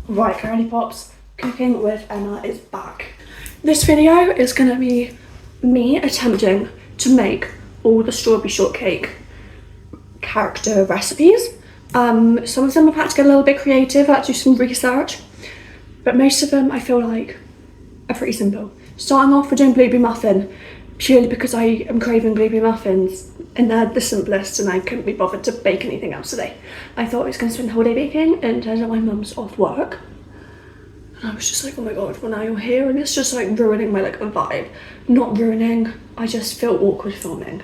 Right, girly pops, cooking with Emma is back. This video is going to be me attempting to make all the Strawberry Shortcake character recipes. Some of them I've had to get a little bit creative, I had to do some research, but most of them I feel like are pretty simple. Starting off with doing blueberry muffin, purely because I am craving blueberry muffins and they're the simplest and I couldn't be bothered to bake anything else today. I thought I was going to spend the whole day baking, and turns out my mum's off work. And I was just like, oh my god, well now you're here, and it's just like ruining my like vibe. Not ruining, I just feel awkward filming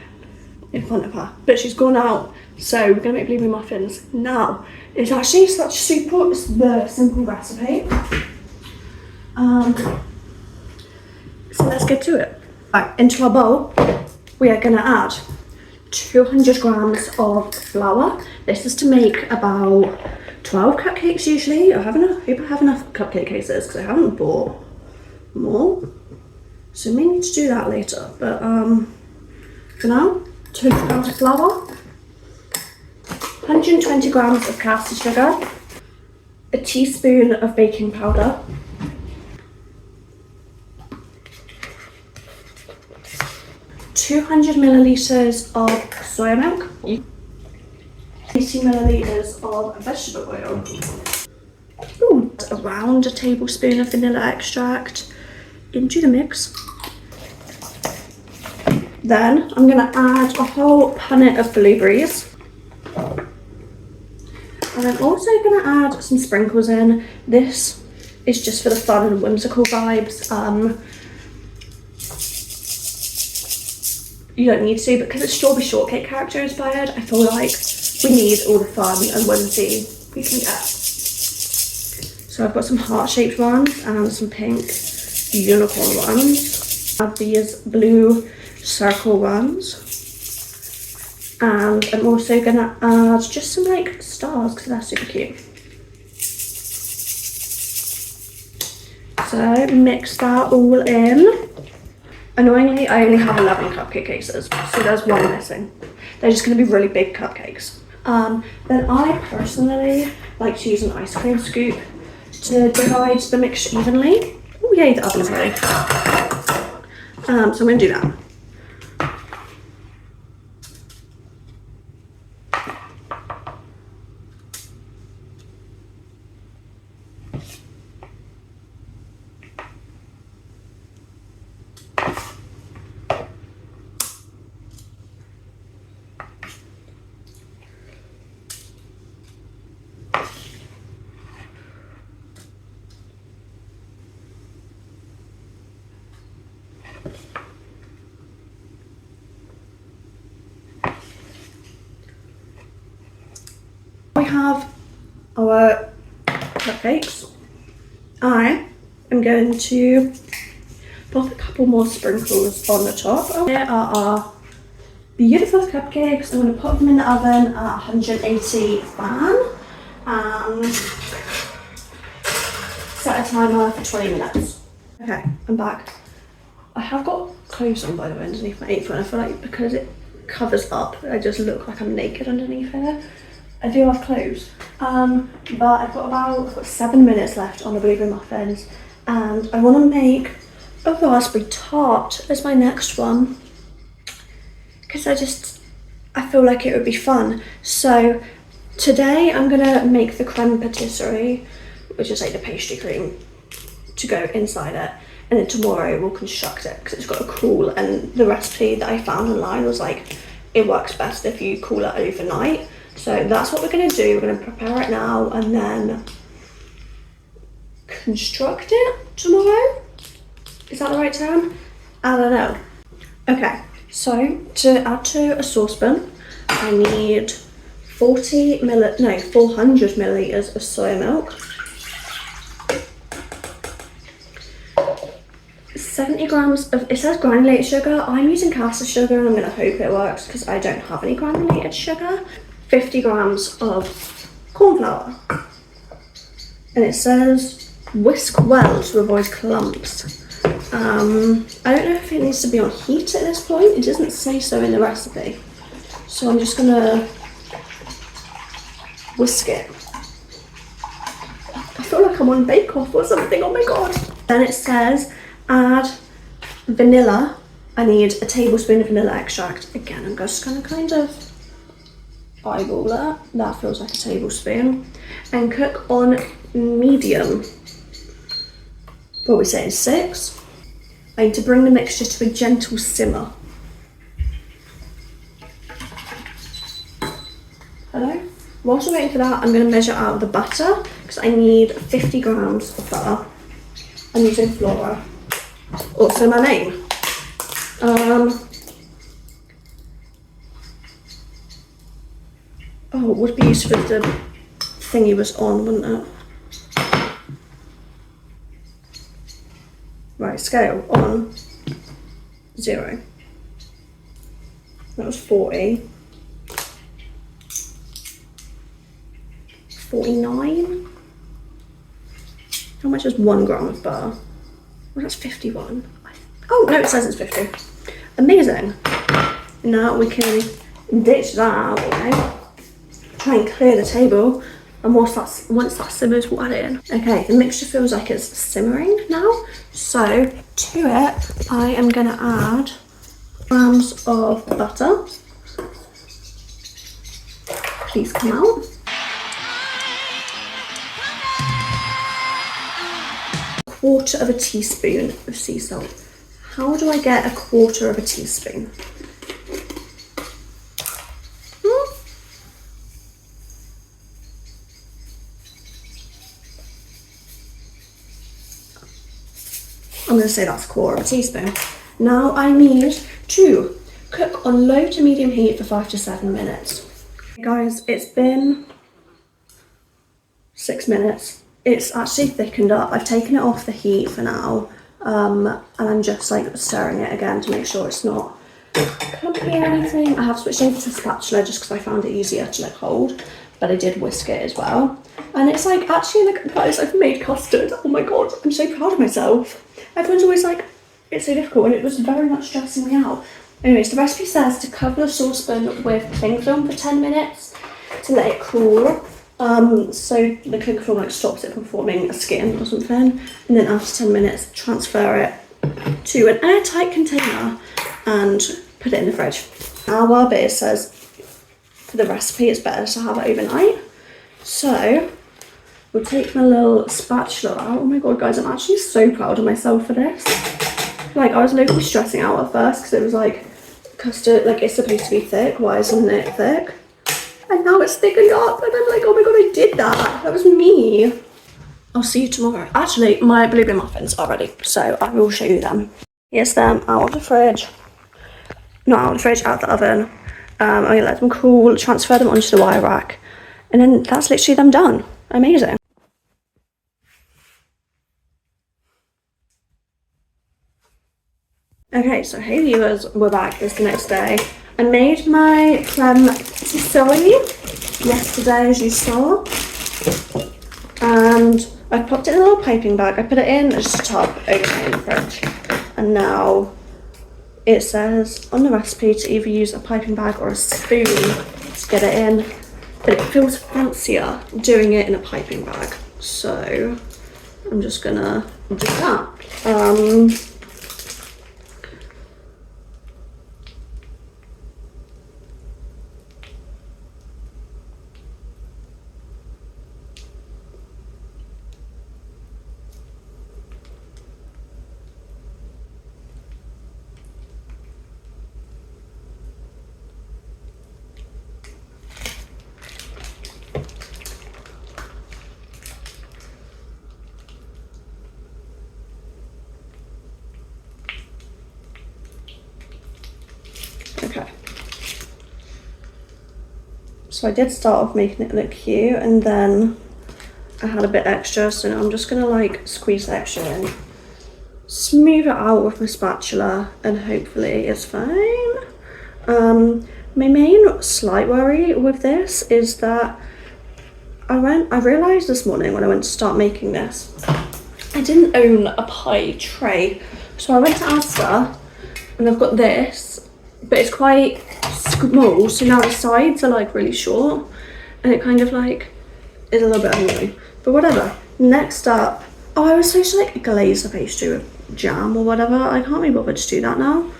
in front of her. But she's gone out, so we're gonna make blueberry suffins now. It's actually such super, it's the simple recipe. So let's get to it. Right, into our bowl, we are gonna add 200 grams of flour. This is to make about 12 cupcakes usually. I hope I have enough cupcake cases because I haven't bought more. So I may need to do that later. But for now, 200 grams of flour, 120 grams of caster sugar, a teaspoon of baking powder, 200 milliliters of soya milk, 80 milliliters of vegetable oil, around a tablespoon of vanilla extract into the mix. Then I'm going to add a whole punnet of blueberries. And I'm also going to add some sprinkles in. This is just for the fun and whimsical vibes. You don't need to, because it's Strawberry Shortcake character inspired. I feel like we need all the fun and whimsy we can get. So I've got some heart-shaped ones and some pink unicorn ones. Add these blue circle ones. And I'm also gonna add just some like stars because they're super cute. So mix that all in. Annoyingly, I only have 11 cupcake cases, so there's one missing. They're just going to be really big cupcakes. Then I personally like to use an ice cream scoop to divide the mixture evenly. Oh yay, the oven's ready. So I'm going to do that. We have our cupcakes. I am going to pop a couple more sprinkles on the top. Here are our beautiful cupcakes. I'm going to put them in the oven at 180 fan and set a timer for 20 minutes. Okay, I'm back. I have got clothes on, by the way, underneath my apron. I feel like because it covers up, I just look like I'm naked underneath here. I do have clothes, but I've got 7 minutes left on the blueberry muffins, and I want to make a raspberry tart as my next one because I feel like it would be fun. So today I'm gonna make the creme patisserie, which is like the pastry cream to go inside it, and then tomorrow we'll construct it because it's got to cool, and the recipe that I found online was like it works best if you cool it overnight. So that's what we're going to do. We're going to prepare it now and then construct it tomorrow. Is that the right term? I don't know. Okay, so to add to a saucepan, I need 400 milliliters of soya milk, 70 grams of, it says granulated sugar. I'm using caster sugar and I'm going to hope it works because I don't have any granulated sugar. 50 grams of corn flour, and it says whisk well to avoid clumps. I don't know if it needs to be on heat at this point. It doesn't say so in the recipe, so I'm just gonna whisk it. I feel like I'm on Bake Off or something, oh my god. Then it says add vanilla. I need a tablespoon of vanilla extract. Again, I'm just gonna kind of eyeball that. That feels like a tablespoon. And cook on medium. What we say is 6. I need to bring the mixture to a gentle simmer. Hello? Whilst we're waiting for that, I'm going to measure out the butter because I need 50 grams of butter. I'm using Flora. Also my name. Oh, it would be useful if the thingy was on, wouldn't it? Right, scale on 0. That was 40. 49. How much is 1 gram of butter? Well, that's 51. Oh, no, it says it's 50. Amazing. Now we can ditch that out, okay? Try and clear the table. And once that simmers, we'll add it in. Okay, the mixture feels like it's simmering now. So to it, I am gonna add grams of butter. Please come out. Quarter of a teaspoon of sea salt. How do I get a quarter of a teaspoon? I'm going to say that's a quarter of a teaspoon. Now I need to cook on low to medium heat for 5 to 7 minutes. Guys, it's been 6 minutes. It's actually thickened up. I've taken it off the heat for now, and I'm just like stirring it again to make sure it's not clumpy or anything. I have switched over to spatula just because I found it easier to like hold, but I did whisk it as well. And it's like, actually, like, guys, I've made custard. Oh my god, I'm so proud of myself. Everyone's always like, it's so difficult, and it was very much stressing me out. Anyways, the recipe says to cover the saucepan with cling film for 10 minutes to let it cool. So the cling film like stops it from forming a skin or something, and then after 10 minutes transfer it to an airtight container and put it in the fridge. Now, but it says for the recipe it's better to have it overnight, so we'll take my little spatula out. Oh my god, guys, I'm actually so proud of myself for this. Like, I was literally stressing out at first because it was like custard, like it's supposed to be thick, why isn't it thick? And now it's thickened up, and I'm like, oh my god, I did that. That was me. I'll see you tomorrow. Actually, my blueberry muffins are ready, so I will show you them. Here's them out of the fridge. Not out of the fridge, out of the oven. I'm gonna let them cool, transfer them onto the wire rack, and then that's literally them done. Amazing. Okay, so hey viewers, we're back. It's the next day. I made my creme patisserie yesterday, as you saw, and I popped it in a little piping bag. I put it in just a tub overnight in the fridge, and now it says on the recipe to either use a piping bag or a spoon to get it in, but it feels fancier doing it in a piping bag, so I'm just gonna do that. Okay, so I did start off making it look cute, and then I had a bit extra, so now I'm just gonna like squeeze the extra in, smooth it out with my spatula, and hopefully it's fine. My main slight worry with this is that I realised this morning when I went to start making this, I didn't own a pie tray, so I went to Asda and I've got this, but it's quite small, so now the sides are like really short, and it kind of like is a little bit annoying, but whatever. Next up, oh, I was supposed to like glaze the pastry with jam or whatever. I can't be bothered to do that now.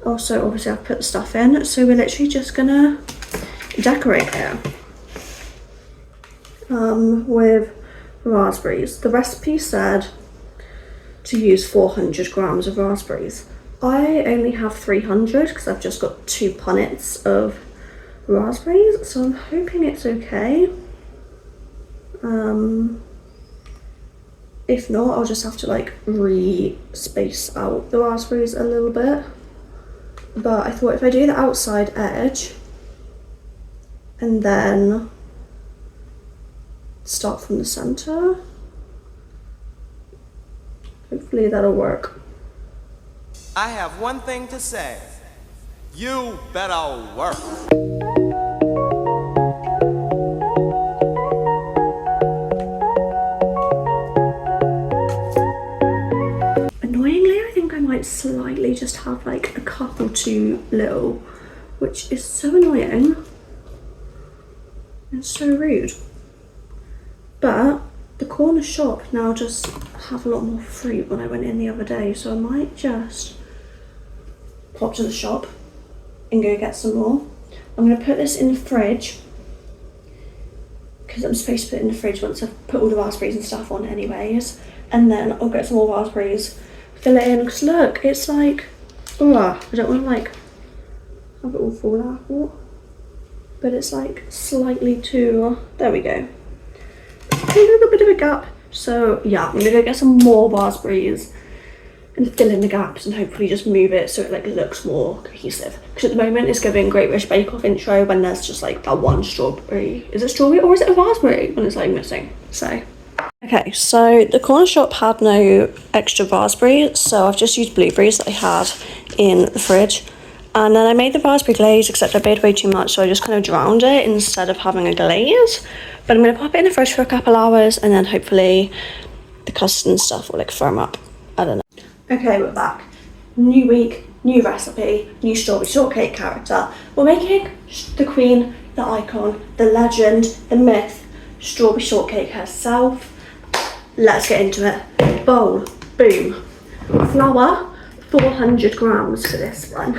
Also, obviously I've put the stuff in, so we're literally just gonna decorate it with raspberries. The recipe said to use 400 grams of raspberries. I only have 300 because I've just got 2 punnets of raspberries, so I'm hoping it's okay. If not, I'll just have to like space out the raspberries a little bit. But I thought if I do the outside edge and then start from the center, hopefully that'll work. I have one thing to say. You better work. Annoyingly, I think I might slightly just have like a couple too little, which is so annoying and so rude. But the corner shop now just have a lot more fruit when I went in the other day, so I might just pop to the shop and go get some more. I'm going to put this in the fridge because I'm supposed to put it in the fridge once I've put all the raspberries and stuff on anyways, and then I'll get some more raspberries, fill it in, because look, it's like, I don't want to like have it all fall out, but it's like slightly too, there we go, a little bit of a gap. So yeah, I'm gonna go get some more raspberries and fill in the gaps and hopefully just move it so it like looks more cohesive, because at the moment it's giving Great British Bake Off intro when there's just like that one strawberry. Is it strawberry or is it a raspberry when it's like missing? So okay, so the corner shop had no extra raspberry, so I've just used blueberries that I had in the fridge, and then I made the raspberry glaze, except I made way too much, so I just kind of drowned it instead of having a glaze. But I'm going to pop it in the fridge for a couple hours, and then hopefully the custard and stuff will like firm up. I don't know. Okay, we're back. New week, new recipe, new strawberry shortcake character. We're making the queen, the icon, the legend, the myth, strawberry shortcake herself. Let's get into it. Bowl, boom. Flour, 400 grams for this one.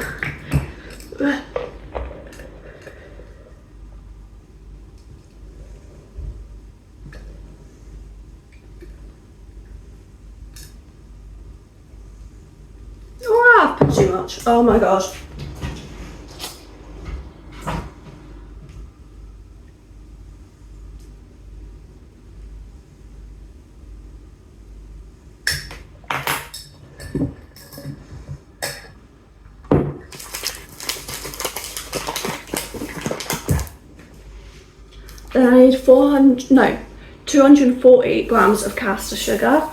Oh, I've put too much. Oh my gosh. Then I need 240 grams of caster sugar.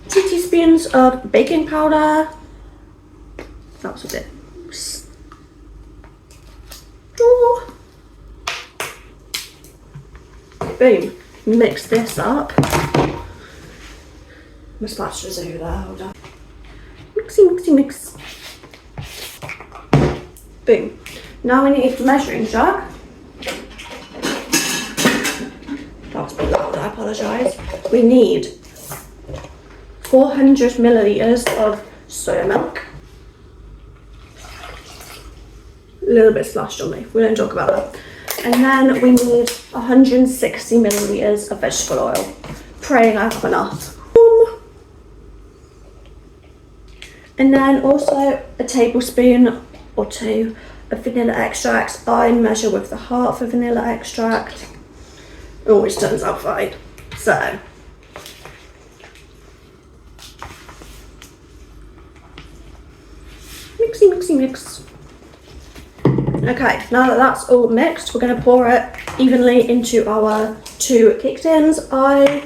Teaspoons of baking powder. That was a bit. Oh. Boom. Mix this up. My spatula's over there. Hold on. Mixy, mixy, mix. Boom. Now we need the measuring jug. That was a bit loud. I apologise. We need 400 millilitres of soya milk. A little bit splashed on me, we don't talk about that. And then we need 160 millilitres of vegetable oil. Praying I have enough. And then also a tablespoon or 2 of vanilla extract. I measure with the half of vanilla extract. It always turns out fine. So mixy, mixy, mix. Okay, now that that's all mixed, we're going to pour it evenly into our 2 cake tins. I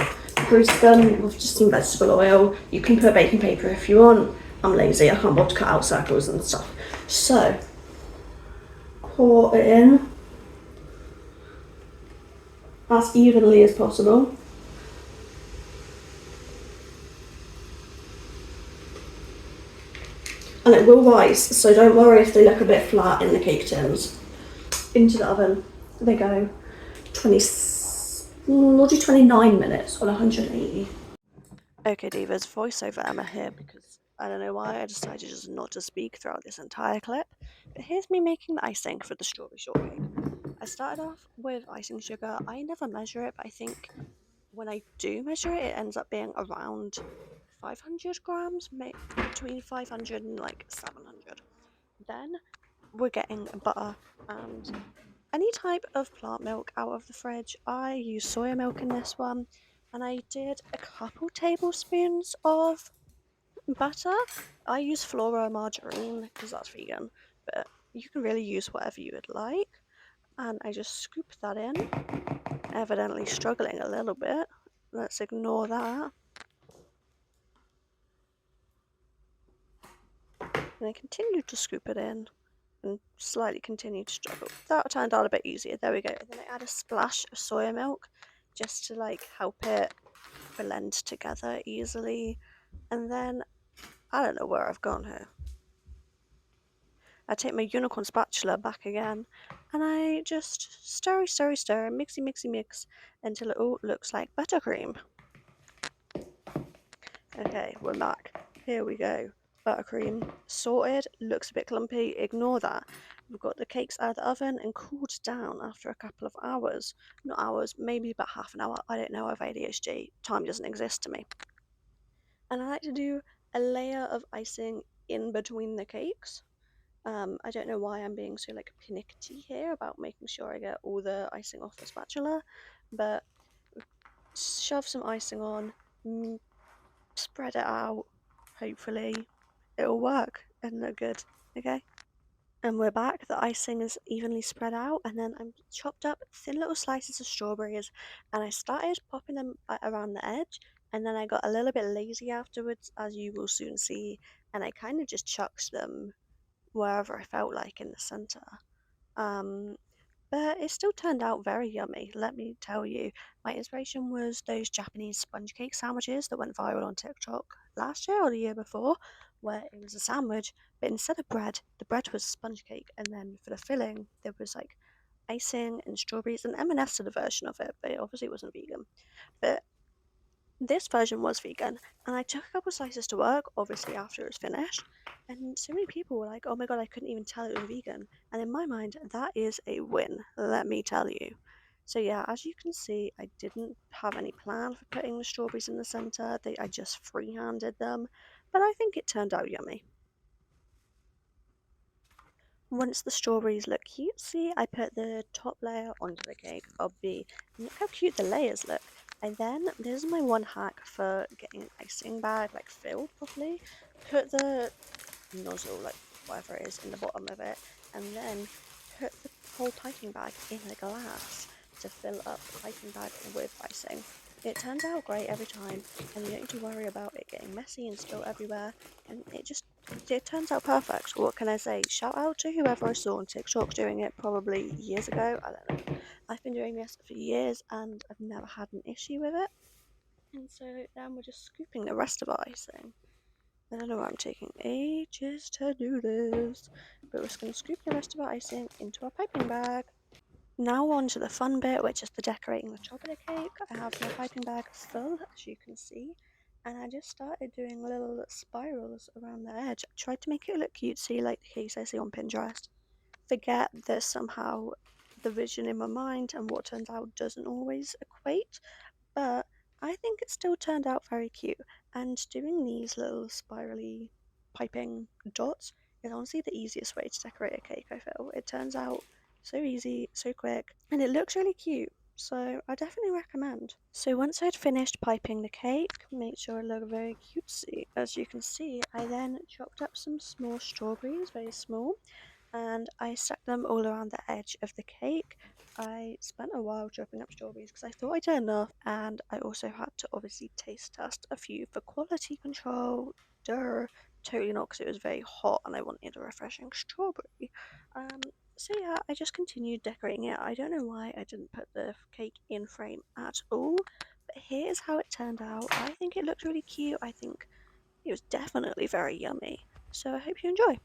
greased them with just some vegetable oil. You can put baking paper if you want. I'm lazy, I can't bother to cut out circles and stuff. So, pour it in as evenly as possible. and it will rise, so don't worry if they look a bit flat in the cake tins. Into the oven they go. 29 minutes on 180. Okay, divas, voiceover Emma here because I don't know why I decided just not to speak throughout this entire clip. But here's me making the icing for the strawberry shortcake. I started off with icing sugar. I never measure it, but I think when I do measure it, it ends up being around 500 grams, between 500 and like 700. Then we're getting butter and any type of plant milk out of the fridge. I use soya milk in this one, and I did a couple tablespoons of butter. I use Flora margarine because that's vegan, but you can really use whatever you would like. And I just scoop that in, evidently struggling a little bit. Let's ignore that. And I continue to scoop it in and slightly continue to struggle. That turned out a bit easier. There we go. And then I add a splash of soya milk just to like help it blend together easily. And then I don't know where I've gone here. I take my unicorn spatula back again and I just stir, mixy, mix until it all looks like buttercream. Okay, we're back. Here we go. Buttercream sorted, looks a bit clumpy, ignore that. We've got the cakes out of the oven and cooled down after a couple of hours. Not hours, maybe about half an hour. I don't know, I have ADHD. Time doesn't exist to me. And I like to do a layer of icing in between the cakes. I don't know why I'm being so like pernickety here about making sure I get all the icing off the spatula, but shove some icing on, spread it out. Hopefully, it'll work and look good. Okay. And we're back. The icing is evenly spread out, and then I chopped up thin little slices of strawberries, and I started popping them around the edge. And then I got a little bit lazy afterwards, as you will soon see, and I kind of just chucked them wherever I felt like in the center. Um, but it still turned out very yummy, let me tell you. My inspiration was those Japanese sponge cake sandwiches that went viral on TikTok last year or the year before, where it was a sandwich, but instead of bread, the bread was sponge cake, and then for the filling, there was like icing and strawberries, and M&S did a version of it, but it obviously wasn't vegan. But this version was vegan, and I took a couple slices to work, obviously after it was finished, and so many people were like, oh my god, I couldn't even tell it was vegan. And in my mind, that is a win, let me tell you. So yeah, as you can see, I didn't have any plan for putting the strawberries in the centre, I just free-handed them, but I think it turned out yummy. Once the strawberries look cutesy, I put the top layer onto the cake of B. And look how cute the layers look. And then, this is my one hack for getting an icing bag like filled properly. Put the nozzle, like whatever it is, in the bottom of it, and then put the whole piping bag in a glass to fill up the piping bag with icing. It turns out great every time, and you don't need to worry about it getting messy and spilt everywhere, and it turns out perfect. What can I say? Shout out to whoever I saw on TikTok doing it probably years ago. I don't know. I've been doing this for years and I've never had an issue with it. And so then we're just scooping the rest of our icing. I don't know why I'm taking ages to do this, but we're just going to scoop the rest of our icing into our piping bag. Now on to the fun bit, which is the decorating the chocolate cake. I have my piping bag full, as you can see, and I just started doing little spirals around the edge. I tried to make it look cutesy, like the cakes I see on Pinterest. Forget that somehow the vision in my mind and what turns out doesn't always equate, but I think it still turned out very cute. And doing these little spirally piping dots is honestly the easiest way to decorate a cake, I feel. It turns out so easy, so quick, and it looks really cute. So I definitely recommend. So once I'd finished piping the cake, made sure it looked very cutesy. As you can see, I then chopped up some small strawberries, very small, and I stuck them all around the edge of the cake. I spent a while chopping up strawberries because I thought I did enough, and I also had to obviously taste test a few for quality control. Duh, totally not, because it was very hot and I wanted a refreshing strawberry. So yeah, I just continued decorating it. I don't know why I didn't put the cake in frame at all, but here's how it turned out. I think it looked really cute. I think it was definitely very yummy. So I hope you enjoy.